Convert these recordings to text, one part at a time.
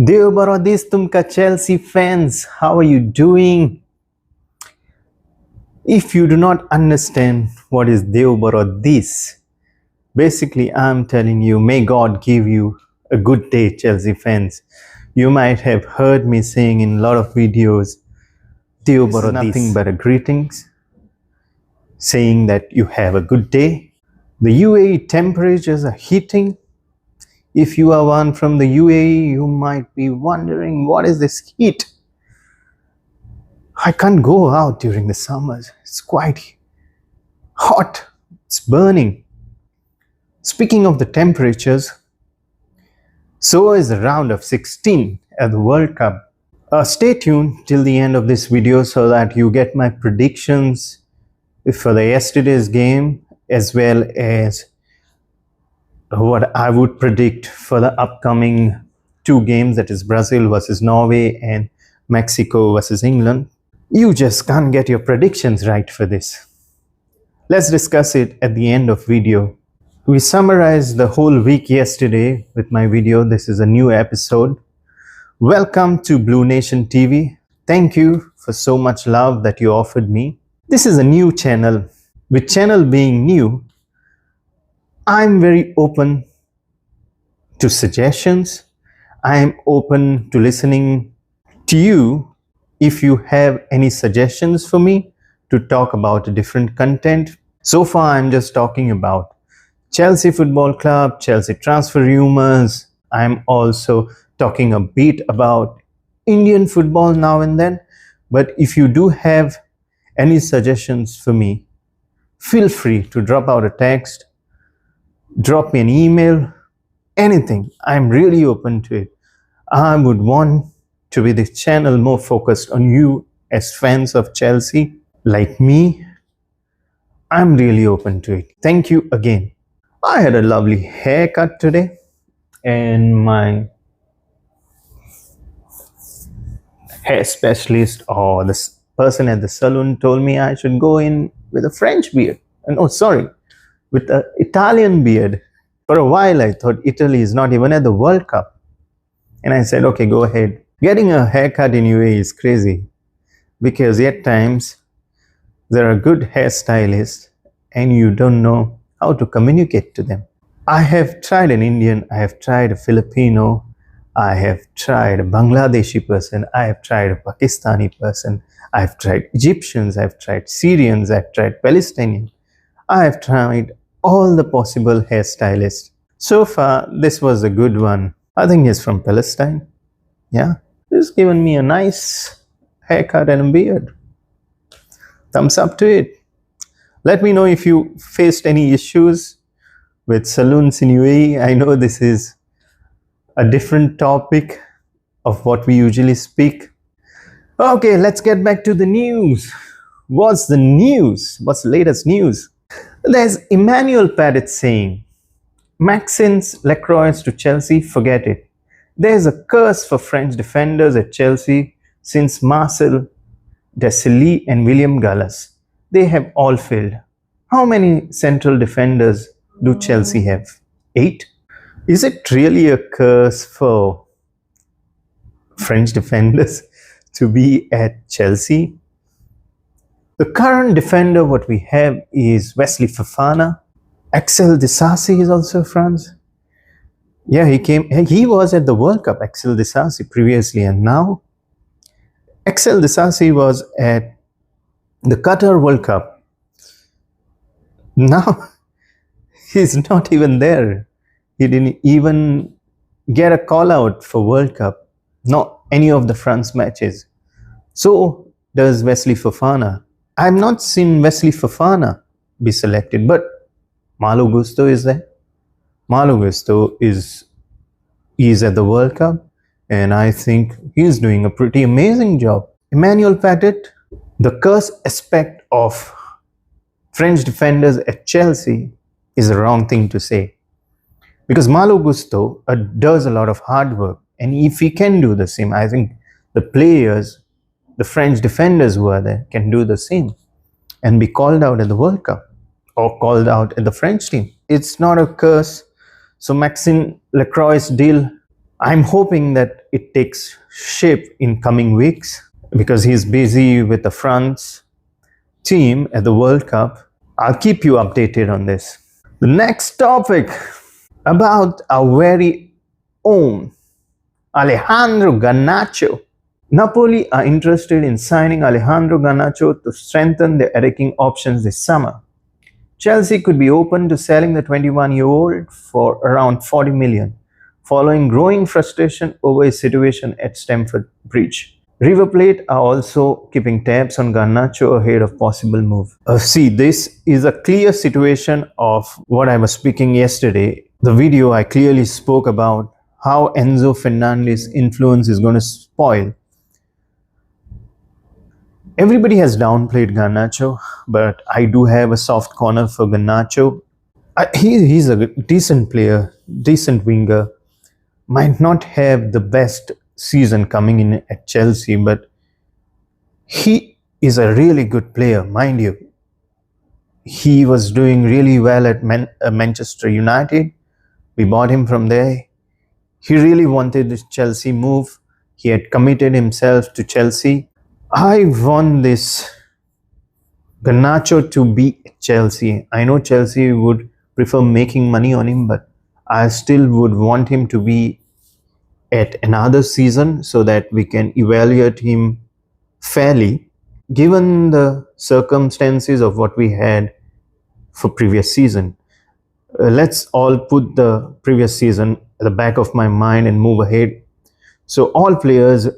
Deo Barodis Tumka Chelsea fans, how are you doing? If you do not understand what is Deo Barodis, basically I'm telling you, may God give you a good day, Chelsea fans. You might have heard me saying in a lot of videos, Deo Barodis, nothing but a greetings, saying that you have a good day. The UAE temperatures are heating. If you are one from the UAE, you might be wondering, what is this heat? I can't go out during the summers. It's quite hot. It's burning. Speaking of the temperatures, so is the round of 16 at the World Cup. Stay tuned till the end of this video so that you get my predictions for the yesterday's game as well as what I would predict for the upcoming two games, that is Brazil versus Norway and Mexico versus England. You just can't get your predictions right for this. Let's discuss it at the end of video. We summarized the whole week yesterday with my video. This is a new episode. Welcome to Blue Nation TV. Thank you for so much love that you offered me. This is a new channel. With channel being new, I'm very open to suggestions. I am open to listening to you if you have any suggestions for me to talk about a different content. So far, I'm just talking about Chelsea Football Club, Chelsea transfer rumors. I'm also talking a bit about Indian football now and then. But if you do have any suggestions for me, feel free to drop out a text, drop me an email, anything. I'm really open to it. I would want to be this channel more focused on you as fans of Chelsea like me. I'm really open to it. Thank you again. I had a lovely haircut today and my hair specialist or the person at the salon told me I should go in with a French beard. With an Italian beard. For a while, I thought Italy is not even at the World Cup. And I said, okay, go ahead. Getting a haircut in UAE is crazy because at times there are good hairstylists and you don't know how to communicate to them. I have tried an Indian, I have tried a Filipino, I have tried a Bangladeshi person, I have tried a Pakistani person, I have tried Egyptians, I have tried Syrians, I have tried Palestinians. I have tried all the possible hairstylists. So far, this was a good one. I think he's from Palestine. Yeah, he's given me a nice haircut and a beard. Thumbs up to it. Let me know if you faced any issues with saloons in UAE. I know this is a different topic of what we usually speak. Okay, let's get back to the news. What's the news? What's the latest news? There's Emmanuel Padit saying, Maxence Lacroix to Chelsea, forget it. There's a curse for French defenders at Chelsea since Marcel Desailly and William Gallas. They have all failed. How many central defenders do Chelsea have? 8? Is it really a curse for French defenders to be at Chelsea? The current defender what we have is Wesley Fofana. Axel Disasi is also France. Yeah, he was at the World Cup, Axel Disasi previously, and now Axel Disasi was at the Qatar World Cup. Now he's not even there. He didn't even get a call out for World Cup, not any of the France matches. So does Wesley Fofana. I've not seen Wesley Fofana be selected, but Malo Gusto is there. Malo Gusto is at the World Cup, and I think he's doing a pretty amazing job. Emmanuel Padit, the curse aspect of French defenders at Chelsea is the wrong thing to say. Because Malo Gusto does a lot of hard work, and if he can do the same, I think the players, the French defenders who are there can do the same and be called out at the World Cup or called out at the French team. It's not a curse. So Maxime Lacroix deal, I'm hoping that it takes shape in coming weeks because he's busy with the France team at the World Cup. I'll keep you updated on this. The next topic about our very own Alejandro Garnacho. Napoli are interested in signing Alejandro Garnacho to strengthen their attacking options this summer. Chelsea could be open to selling the 21-year-old for around 40 million, following growing frustration over his situation at Stamford Bridge. River Plate are also keeping tabs on Garnacho ahead of possible move. See, this is a clear situation of what I was speaking yesterday. The video I clearly spoke about how Enzo Fernandez's influence is going to spoil. Everybody has downplayed Garnacho, but I do have a soft corner for Garnacho. He's a decent player, decent winger. Might not have the best season coming in at Chelsea, but he is a really good player, mind you. He was doing really well at Manchester United. We bought him from there. He really wanted this Chelsea move. He had committed himself to Chelsea. I want this Garnacho to be at Chelsea. I know Chelsea would prefer making money on him, but I still would want him to be at another season so that we can evaluate him fairly, given the circumstances of what we had for previous season. Let's all put the previous season at the back of my mind and move ahead. So all players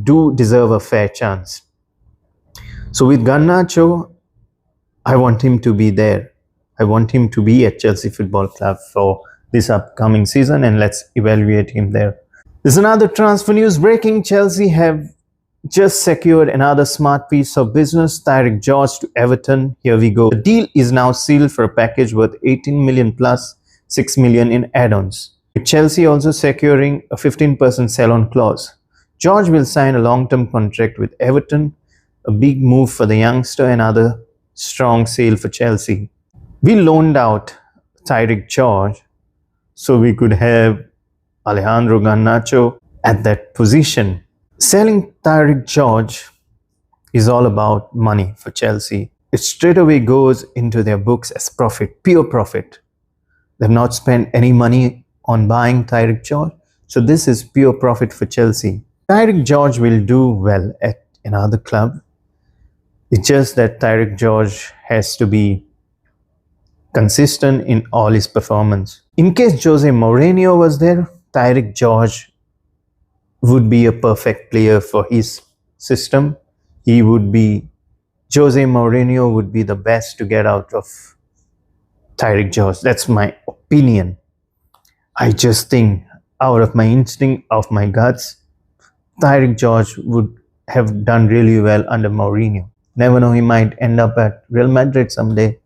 do deserve a fair chance. So with Garnacho, I want him to be there. I want him to be at Chelsea Football Club for this upcoming season, and let's evaluate him there. There's another transfer news breaking. Chelsea have just secured another smart piece of business, Tyrique George to Everton. Here we go. The deal is now sealed for a package worth 18 million plus 6 million in add-ons, with Chelsea also securing a 15% sell-on clause. George will sign a long-term contract with Everton, a big move for the youngster and another strong sale for Chelsea. We loaned out Tyrique George so we could have Alejandro Garnacho at that position. Selling Tyrique George is all about money for Chelsea. It straight away goes into their books as profit, pure profit. They've not spent any money on buying Tyrique George, so this is pure profit for Chelsea. Tyrique George will do well at another club. It's just that Tyrique George has to be consistent in all his performance. In case Jose Mourinho was there, Tyrique George would be a perfect player for his system. Jose Mourinho would be the best to get out of Tyrique George. That's my opinion. I just think out of my instinct, of my guts, Tyrique George would have done really well under Mourinho. Never know, he might end up at Real Madrid someday.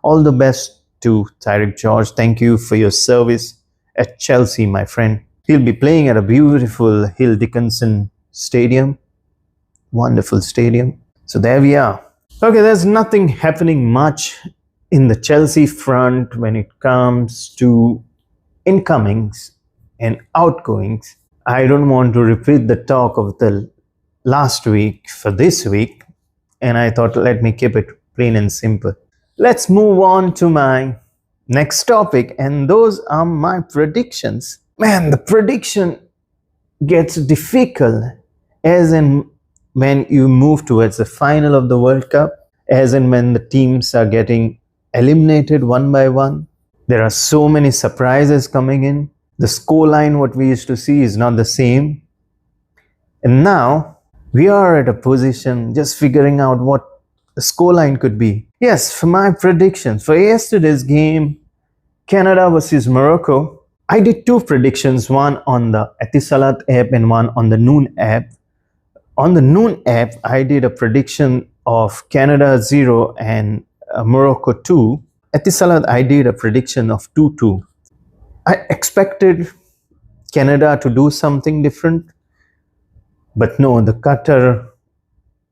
All the best to Tyrique George. Thank you for your service at Chelsea, my friend. He'll be playing at a beautiful Hill Dickinson Stadium. Wonderful stadium. So there we are. Okay, there's nothing happening much in the Chelsea front when it comes to incomings and outgoings. I don't want to repeat the talk of the last week for this week, and I thought let me keep it plain and simple. Let's move on to my next topic, and those are my predictions. Man, the prediction gets difficult as in when you move towards the final of the World Cup, as in when the teams are getting eliminated one by one. There are so many surprises coming in. The scoreline, what we used to see, is not the same. And now we are at a position just figuring out what the scoreline could be. Yes, for my predictions, for yesterday's game, Canada versus Morocco, I did two predictions, one on the Etisalat app and one on the Noon app. On the Noon app, I did a prediction of Canada 0 and Morocco 2. Etisalat, I did a prediction of 2-2. I expected Canada to do something different, but no, the Qatar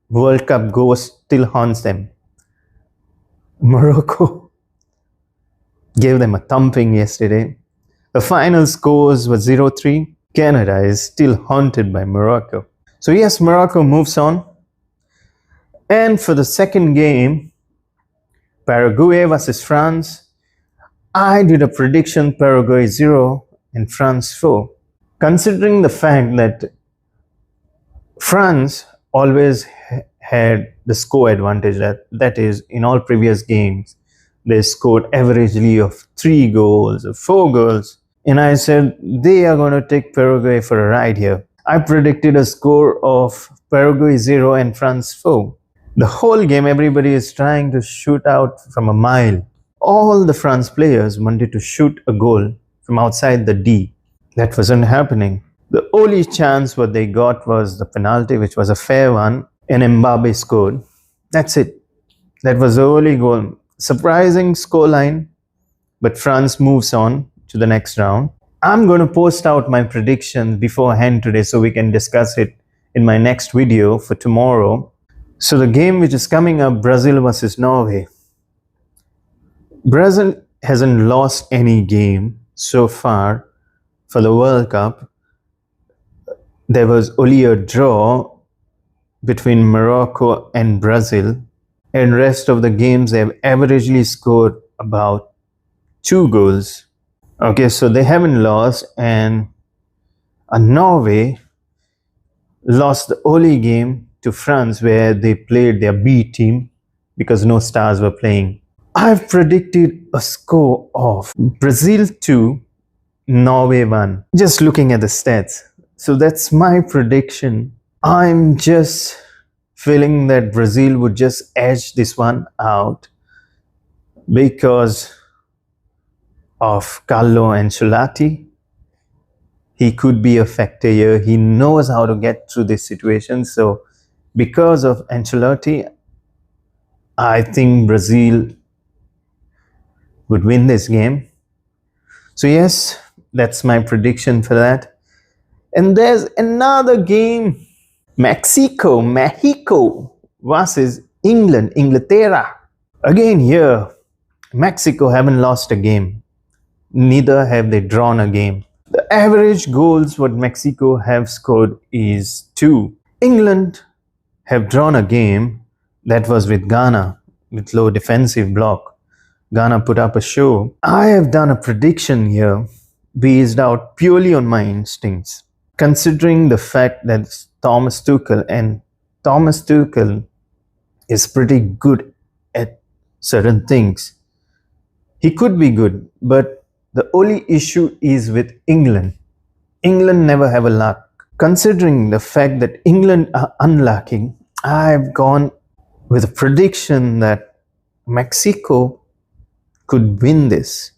World Cup ghost still haunts them. Morocco gave them a thumping yesterday. The final scores were 0-3. Canada is still haunted by Morocco. So yes, Morocco moves on. And for the second game, Paraguay versus France, I did a prediction Paraguay 0 and France 4. Considering the fact that France always had the score advantage, that is, in all previous games, they scored averagely of 3 goals or 4 goals. And I said they are going to take Paraguay for a ride here. I predicted a score of Paraguay 0 and France 4. The whole game, everybody is trying to shoot out from a mile. All the France players wanted to shoot a goal from outside the D. That wasn't happening. The only chance what they got was the penalty, which was a fair one, and Mbappe scored. That's it. That was the only goal. Surprising scoreline, but France moves on to the next round. I'm going to post out my predictions beforehand today so we can discuss it in my next video for tomorrow. So the game which is coming up, Brazil versus Norway. Brazil hasn't lost any game so far for the World Cup. There was only a draw between Morocco and Brazil. And rest of the games they have averagely scored about 2 goals. Okay, so they haven't lost, and Norway lost the only game to France where they played their B team because no stars were playing. I've predicted a score of Brazil 2, Norway 1. Just looking at the stats. So that's my prediction. I'm just feeling that Brazil would just edge this one out because of Carlo Ancelotti. He could be a factor here. He knows how to get through this situation. So because of Ancelotti, I think Brazil would win this game. So yes, that's my prediction for that. And there's another game. Mexico versus England, Inglaterra. Again here, Mexico haven't lost a game. Neither have they drawn a game. The average goals what Mexico have scored is 2. England have drawn a game that was with Ghana with low defensive block. Ghana put up a show. I have done a prediction here based out purely on my instincts. Considering the fact that Thomas Tuchel is pretty good at certain things. He could be good, but the only issue is with England. England never have a luck. Considering the fact that England are unlucky, I've gone with a prediction that Mexico could win this.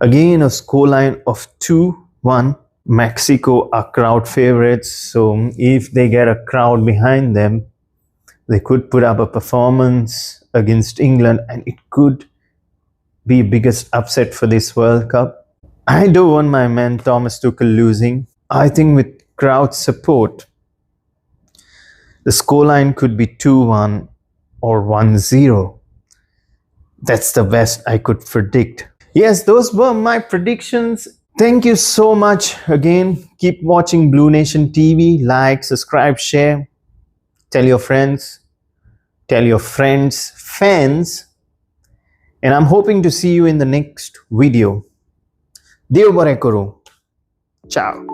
Again, a scoreline of 2-1. Mexico are crowd favorites, so if they get a crowd behind them, they could put up a performance against England, and it could be biggest upset for this World Cup. I don't want my man Thomas Tuchel losing. I think with crowd support, the scoreline could be 2-1 or 1-0. That's the best I could predict. Yes, those were my predictions. Thank you so much again. Keep watching Blue Nation TV. Like, subscribe, share. Tell your friends. Tell your friends, fans. And I'm hoping to see you in the next video. Dio Bore Koro. Ciao.